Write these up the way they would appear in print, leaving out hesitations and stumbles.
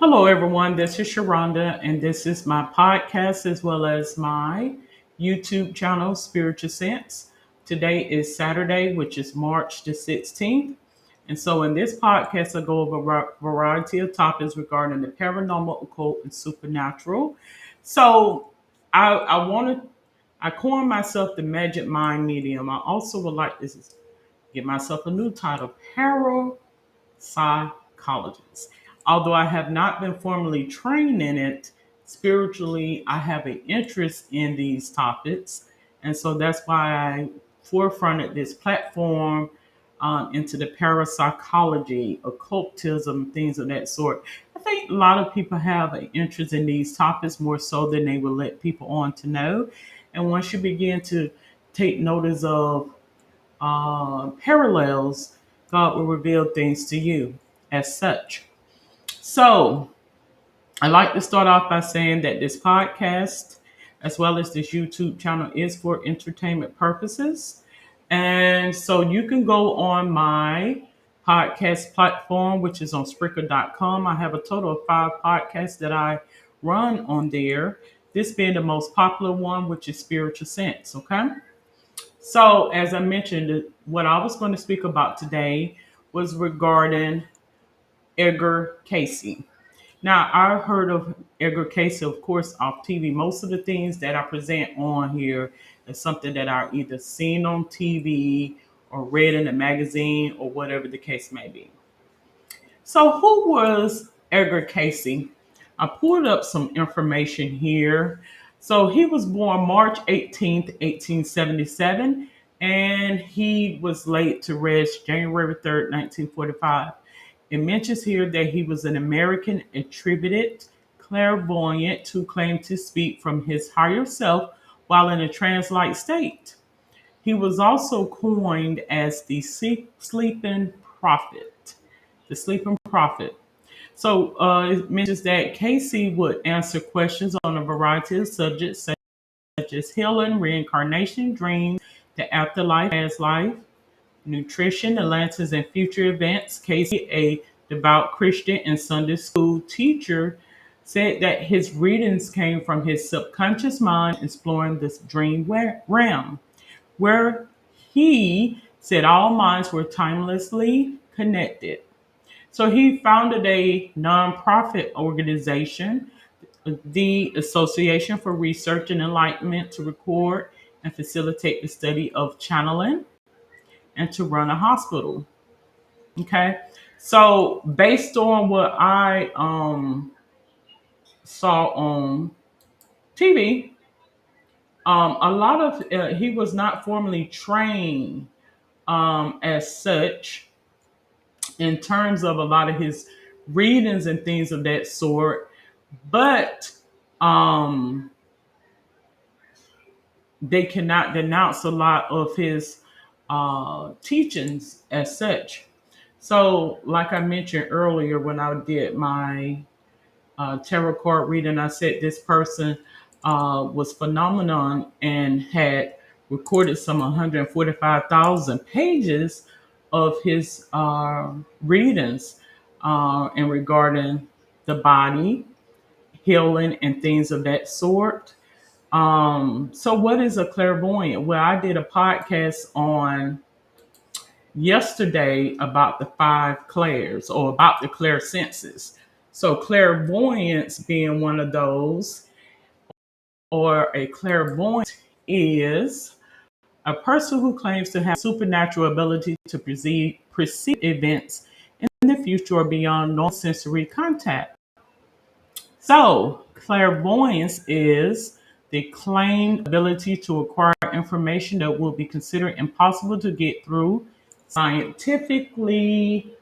Hello, everyone. This is Sharonda, and this is my podcast as well as my YouTube channel, Spiritual Sense. Today is Saturday, which is March the 16th. And so, in this podcast, I go over a variety of topics regarding the paranormal, occult, and supernatural. So, I want to, I coin myself the Magic Mind Medium. I also would like to give myself a new title, psychologist. Although I have not been formally trained in it, spiritually, I have an interest in these topics. And so that's why I forefronted this platform into the parapsychology, occultism, things of that sort. I think a lot of people have an interest in these topics more so than they will let people on to know. And once you begin to take notice of parallels, God will reveal things to you as such. So, I like to start off by saying that this podcast, as well as this YouTube channel, is for entertainment purposes. And so you can go on my podcast platform, which is on Spreaker.com. I have a total of 5 podcasts that I run on there. This being the most popular one, which is Spiritual Sense. Okay. So, as I mentioned, what I was going to speak about today was regarding Edgar Casey. Now, I've heard of Edgar Casey, of course, off TV. Most of the things that I present on here is something that I either seen on TV or read in a magazine or whatever the case may be. So, who was Edgar Casey? I pulled up some information here. So, he was born March 18th, 1877, and he was laid to rest January 3rd, 1945. It mentions here that he was an American attributed clairvoyant who claimed to speak from his higher self while in a trance-like state. He was also coined as the sleeping prophet. The sleeping prophet. So it mentions that Casey would answer questions on a variety of subjects such as healing, reincarnation, dreams, the afterlife, past life, nutrition, Atlantis, and future events. Casey, a devout Christian and Sunday school teacher, said that his readings came from his subconscious mind exploring this dream realm, where he said all minds were timelessly connected. So he founded a nonprofit organization, the Association for Research and Enlightenment, to record and facilitate the study of channeling and to run a hospital. Okay. So based on what I saw on TV, a lot of he was not formally trained as such in terms of a lot of his readings and things of that sort, but um, they cannot denounce a lot of his teachings as such. So, like I mentioned earlier, when I did my tarot card reading, I said this person was phenomenon and had recorded some 145,000 pages of his readings in regarding the body, healing, and things of that sort. So what is a clairvoyant? Well, I did a podcast on yesterday about the 5 clairs or about the clairsenses. So clairvoyance being one of those, or a clairvoyant is a person who claims to have supernatural ability to perceive events in the future or beyond normal sensory contact. So, clairvoyance is the claimed ability to acquire information that will be considered impossible to get through scientifically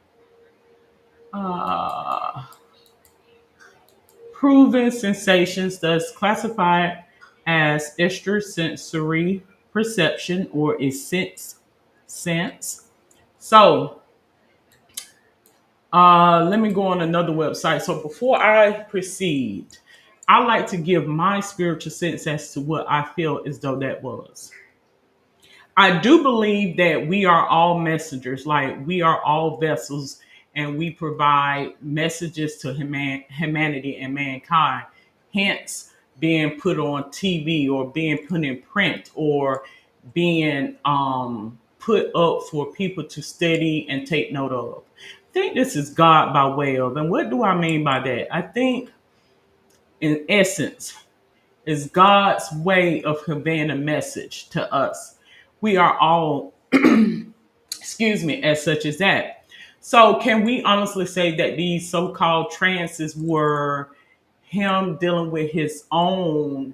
uh, proven sensations, thus classified as extrasensory perception or a sense. So, let me go on another website. So before I proceed, I like to give my spiritual sense as to what I feel as though that was. I do believe that we are all messengers, like we are all vessels, and we provide messages to humanity and mankind. Hence, being put on TV or being put in print or being put up for people to study and take note of. I think this is God by way of. And what do I mean by that? I think, in essence, is God's way of conveying a message to us. We are all, excuse me, as such as that. So, can we honestly say that these so called trances were him dealing with his own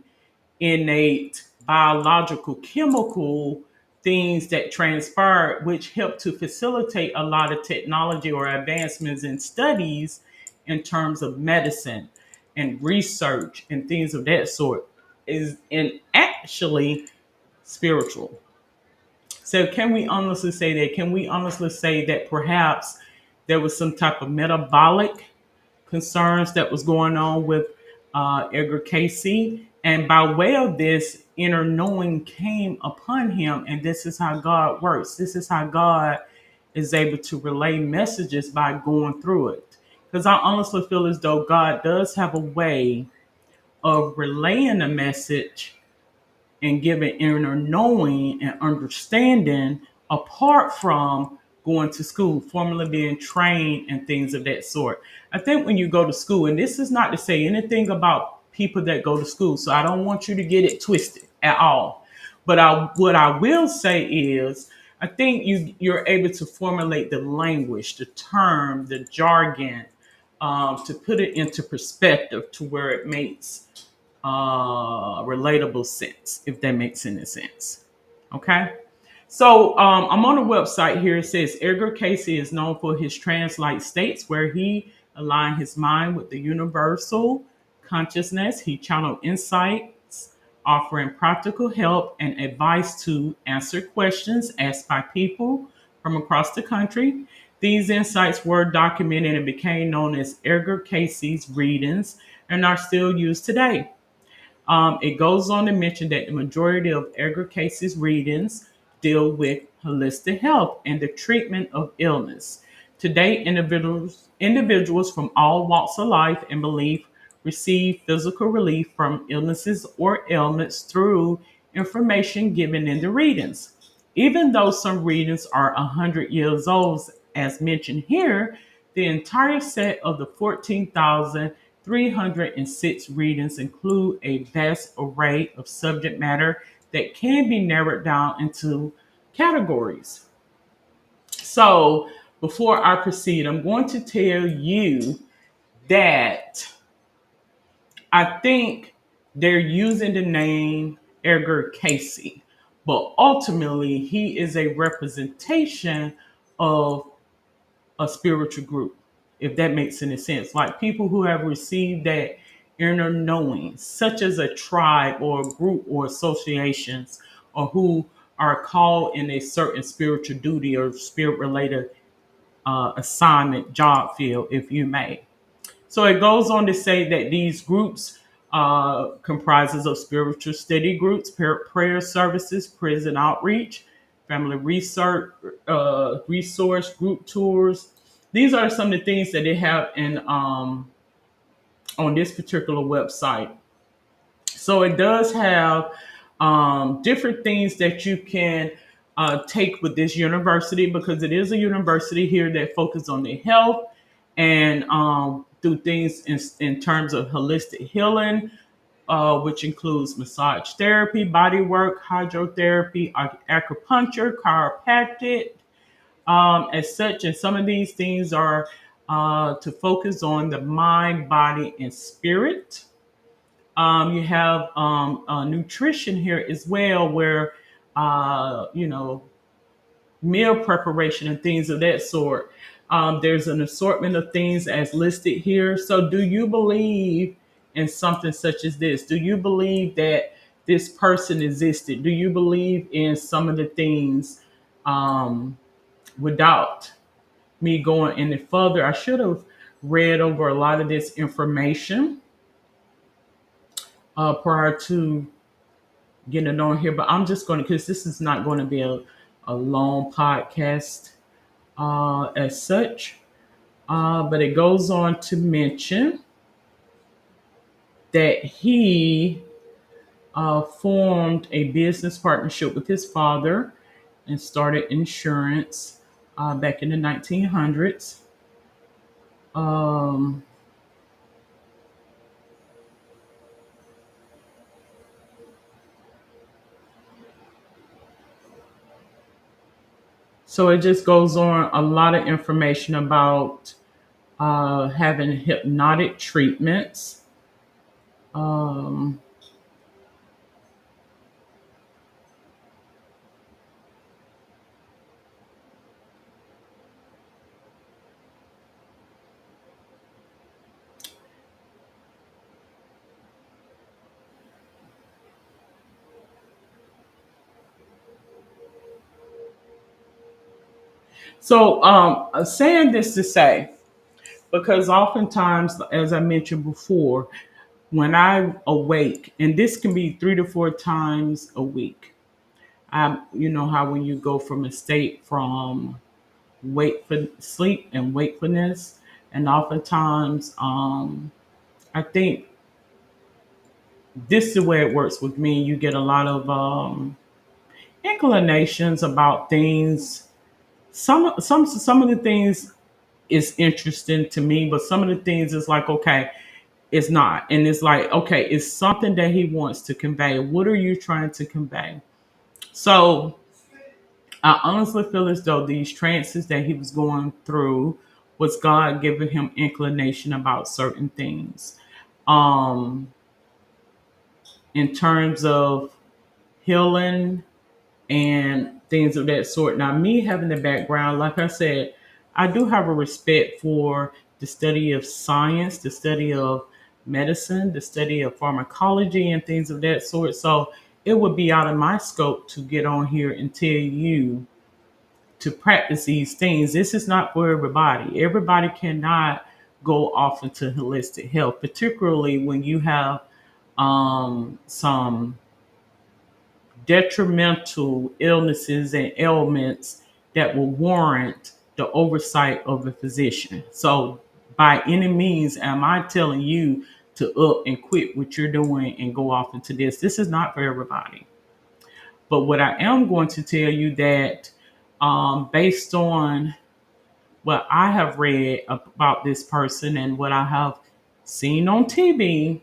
innate biological, chemical things that transpired, which helped to facilitate a lot of technology or advancements in studies in terms of medicine and research and things of that sort, is in actually spiritual. So, can we honestly say that? Can we honestly say that perhaps there was some type of metabolic concerns that was going on with Edgar Casey? And by way of this, inner knowing came upon him. And this is how God works. This is how God is able to relay messages by going through it. Because I honestly feel as though God does have a way of relaying a message and giving inner knowing and understanding apart from going to school, formally being trained and things of that sort. I think when you go to school, and this is not to say anything about people that go to school, so I don't want you to get it twisted at all. But what I will say is, I think you're able to formulate the language, the term, the jargon, to put it into perspective to where it makes relatable sense, if that makes any sense. Okay. So I'm on a website here. It says Edgar Casey is known for his trance-like states where he aligned his mind with the universal consciousness. He channeled insights, offering practical help and advice to answer questions asked by people from across the country. These insights were documented and became known as Edgar Casey's readings and are still used today. It goes on to mention that the majority of Edgar Casey's readings deal with holistic health and the treatment of illness. Today, individuals from all walks of life and belief receive physical relief from illnesses or ailments through information given in the readings. Even though some readings are 100 years old, as mentioned here, the entire set of the 14,306 readings include a vast array of subject matter that can be narrowed down into categories. So, before I proceed, I'm going to tell you that I think they're using the name Edgar Casey, but ultimately he is a representation of a spiritual group, if that makes any sense. Like people who have received that inner knowing, such as a tribe or a group or associations, or who are called in a certain spiritual duty or spirit related assignment, job field, if you may. So it goes on to say that these groups comprises of spiritual study groups, prayer services, prison outreach, family research, resource group tours. These are some of the things that they have in on this particular website. So it does have different things that you can take with this university because it is a university here that focuses on the health and do things in terms of holistic healing, which includes massage therapy, body work, hydrotherapy, acupuncture, chiropractic, as such. And some of these things are to focus on the mind, body, and spirit. You have nutrition here as well, where you know, meal preparation and things of that sort. There's an assortment of things as listed here. So, do you believe in something such as this? Do you believe that this person existed? Do you believe in some of the things um, without me going any further? I should have read over a lot of this information prior to getting it on here, but I'm just going to, because this is not going to be a long podcast as such. But it goes on to mention that he formed a business partnership with his father and started insurance back in the 1900s. Um, so it just goes on a lot of information about having hypnotic treatments. Um, saying this to say, because oftentimes, as I mentioned before, when I awake, and this can be 3 to 4 times a week, you know how when you go from a state from wakeful sleep and wakefulness, and oftentimes, I think this is the way it works with me. You get a lot of inclinations about things. Some of the things is interesting to me, but some of the things is like, okay, it's not. And it's like, okay, it's something that he wants to convey. What are you trying to convey? So I honestly feel as though these trances that he was going through was God giving him inclination about certain things. Um, in terms of healing and things of that sort. Now, me having the background, like I said, I do have a respect for the study of science, the study of medicine, the study of pharmacology, and things of that sort. So it would be out of my scope to get on here and tell you to practice these things. This is not for everybody. Everybody cannot go off into holistic health, particularly when you have some detrimental illnesses and ailments that will warrant the oversight of a physician. So, by any means, am I telling you to up and quit what you're doing and go off into this? This is not for everybody. But what I am going to tell you that, based on what I have read about this person and what I have seen on TV,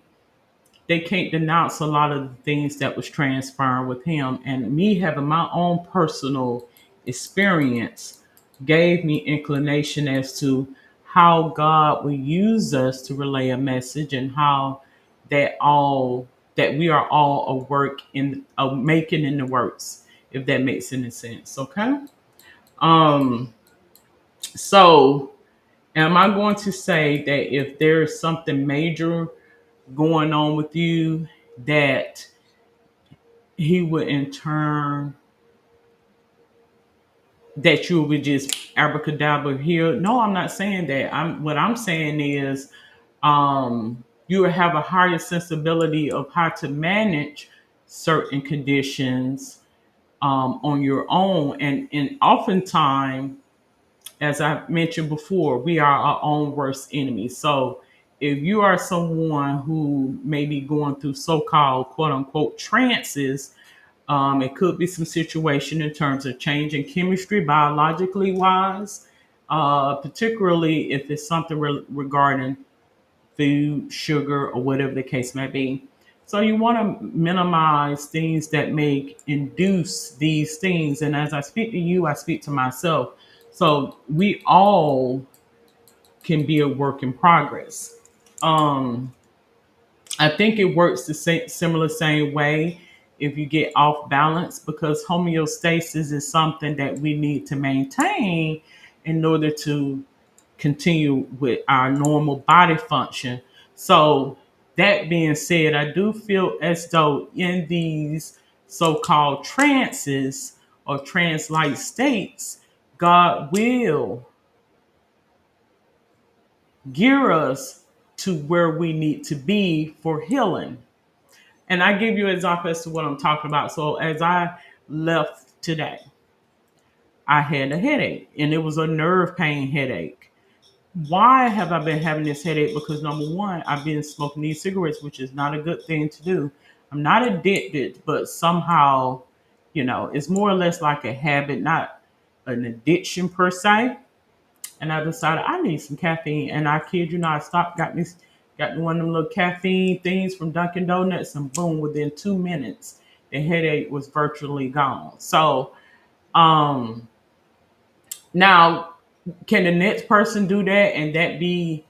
they can't denounce a lot of the things that was transpiring with him. And me having my own personal experience gave me inclination as to how God will use us to relay a message, and how that all that we are all a work in a making in the works, if that makes any sense. Okay. Um so am I going to say that if there is something major going on with you, that he would in turn, that you would just abracadabra heal? No, I'm not saying that. I'm saying is, you will have a higher sensibility of how to manage certain conditions on your own. And oftentimes, as I mentioned before, we are our own worst enemy. So if you are someone who may be going through so-called quote unquote trances, it could be some situation in terms of changing chemistry, biologically wise, particularly if it's something regarding food, sugar, or whatever the case may be. So you want to minimize things that may induce these things. And as I speak to you, I speak to myself. So we all can be a work in progress. Um, I think it works the similar same way if you get off balance, because homeostasis is something that we need to maintain in order to continue with our normal body function. So, that being said, I do feel as though in these so called trances or trance like states, God will gear us to where we need to be for healing. And I give you an example as to what I'm talking about. So as I left today, I had a headache, and it was a nerve pain headache. Why have I been having this headache? Because number one, I've been smoking these cigarettes, which is not a good thing to do. I'm not addicted, but somehow, it's more or less like a habit, not an addiction per se. And I decided I need some caffeine. And I kid you not, I stopped, got me one of them little caffeine things from Dunkin' Donuts, and boom, within 2 minutes, the headache was virtually gone. So, um, now, can the next person do that and that be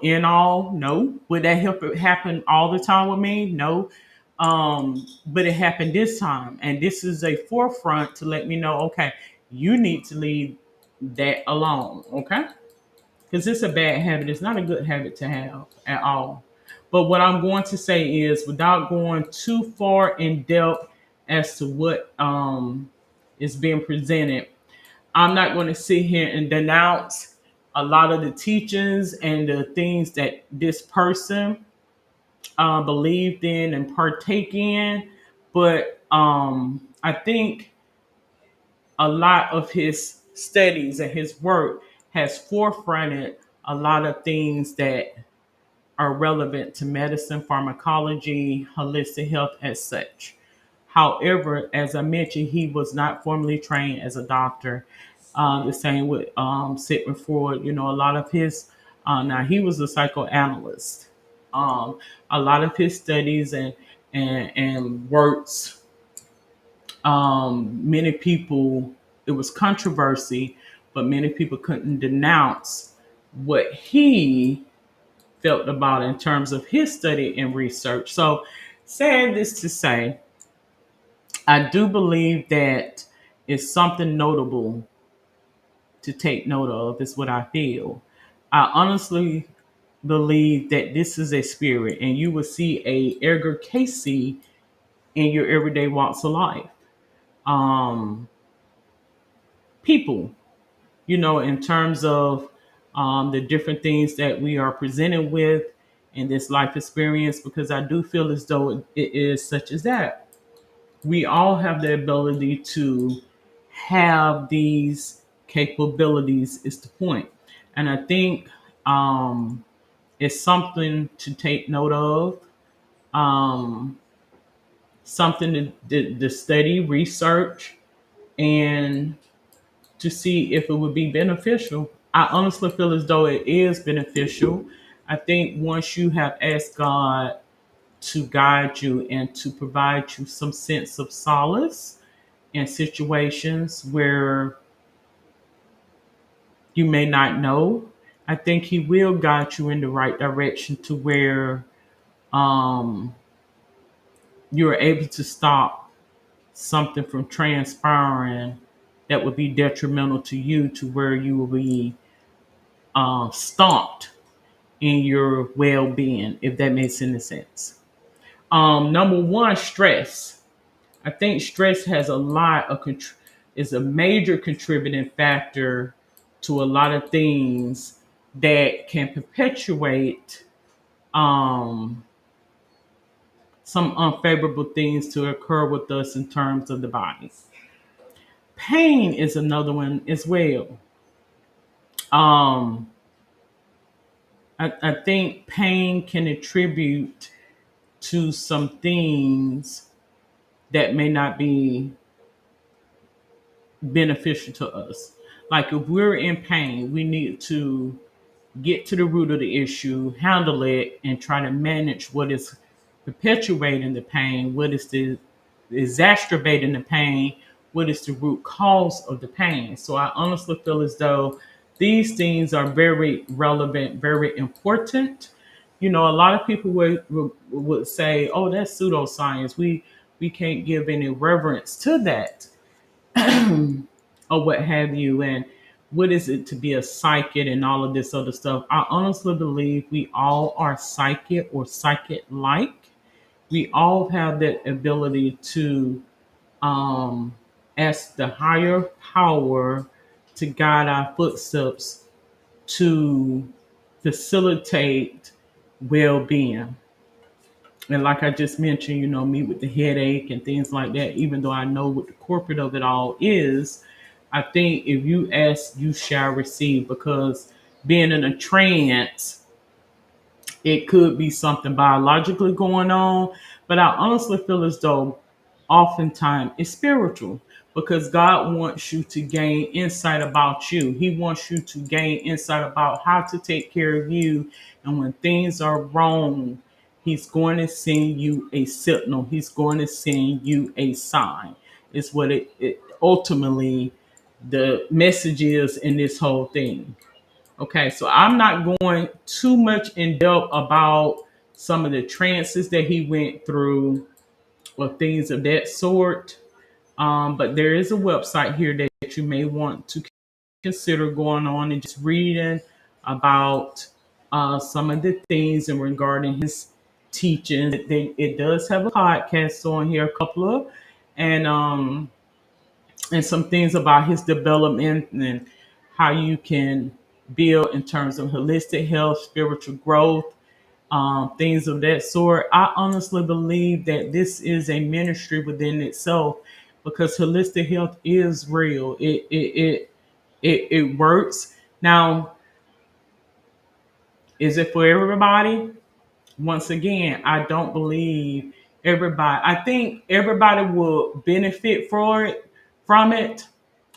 in all? No. Would that help it happen all the time with me? No. But it happened this time, and this is a forefront to let me know, okay, you need to leave that alone, okay? Because it's a bad habit. It's not a good habit to have at all. But what I'm going to say is, without going too far in depth as to what is being presented, I'm not going to sit here and denounce a lot of the teachings and the things that this person believed in and partake in. But I think a lot of his studies and his work has forefronted a lot of things that are relevant to medicine, pharmacology, holistic health, as such. However, as I mentioned, he was not formally trained as a doctor. The same with Sigmund Freud. A lot of his, now he was a psychoanalyst. A lot of his studies and works, many people, it was controversy, but many people couldn't denounce what he felt about in terms of his study and research. So, saying this to say, I do believe that it's something notable to take note of, is what I feel. I honestly believe that this is a spirit, and you will see a Edgar Casey in your everyday walks of life. Um, People, in terms of the different things that we are presented with in this life experience, because I do feel as though it is such as that. We all have the ability to have these capabilities, is the point. And I think it's something to take note of, um, something to study, research, and to see if it would be beneficial. I honestly feel as though it is beneficial. I think once you have asked God to guide you and to provide you some sense of solace in situations where you may not know, I think He will guide you in the right direction to where um, you're able to stop something from transpiring that would be detrimental to you, to where you will be stomped in your well being, if that makes any sense. Number one, stress. I think stress has a lot of is a major contributing factor to a lot of things that can perpetuate um, some unfavorable things to occur with us in terms of the body. Pain is another one as well. Um, I think pain can attribute to some things that may not be beneficial to us. Like if we're in pain, we need to get to the root of the issue, handle it, and try to manage what is perpetuating the pain, what is the exacerbating the pain, what is the root cause of the pain. So I honestly feel as though these things are very relevant, very important. A lot of people would say, "Oh, that's pseudoscience. We can't give any reverence to that." Or what have you, and what is it to be a psychic and all of this other stuff. I honestly believe we all are psychic or psychic like. We all have that ability to ask the higher power to guide our footsteps to facilitate well-being. And like I just mentioned, me with the headache and things like that, even though I know what the corporate of it all is, I think if you ask, you shall receive, because being in a trance, it could be something biologically going on, but I honestly feel as though oftentimes it's spiritual because God wants you to gain insight about you. He wants you to gain insight about how to take care of you. And when things are wrong, He's going to send you a signal. He's going to send you a sign. It's what it ultimately the message is in this whole thing. Okay, so I'm not going too much in depth about some of the trances that he went through or things of that sort. But there is a website here that you may want to consider going on and just reading about some of the things and regarding his teachings. It does have a podcast on here, a couple of, and and some things about his development and how you can build in terms of holistic health, spiritual growth, things of that sort. I honestly believe that this is a ministry within itself because holistic health is real. It works. Now, is it for everybody? Once again, I don't believe everybody. I think everybody will benefit from it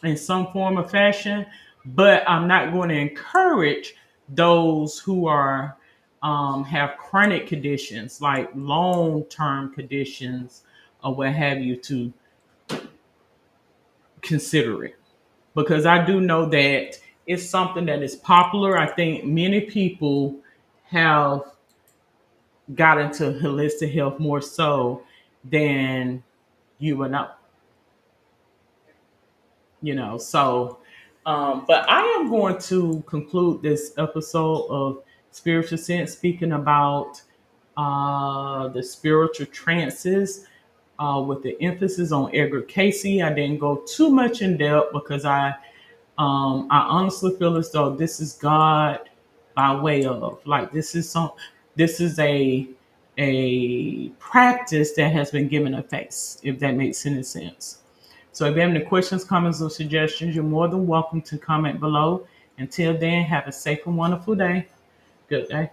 in some form or fashion, but I'm not going to encourage those who are have chronic conditions like long term conditions or what have you to consider it because I do know that it's something that is popular. I think many people have got into holistic health more so than you and I, So, but I am going to conclude this episode of Spiritual Sense speaking about the spiritual trances with the emphasis on Edgar Casey. I didn't go too much in depth because I honestly feel as though this is God by way of like this is a practice that has been given a face, if that makes any sense. So if you have any questions, comments, or suggestions, you're more than welcome to comment below. Until then, have a safe and wonderful day. Good day.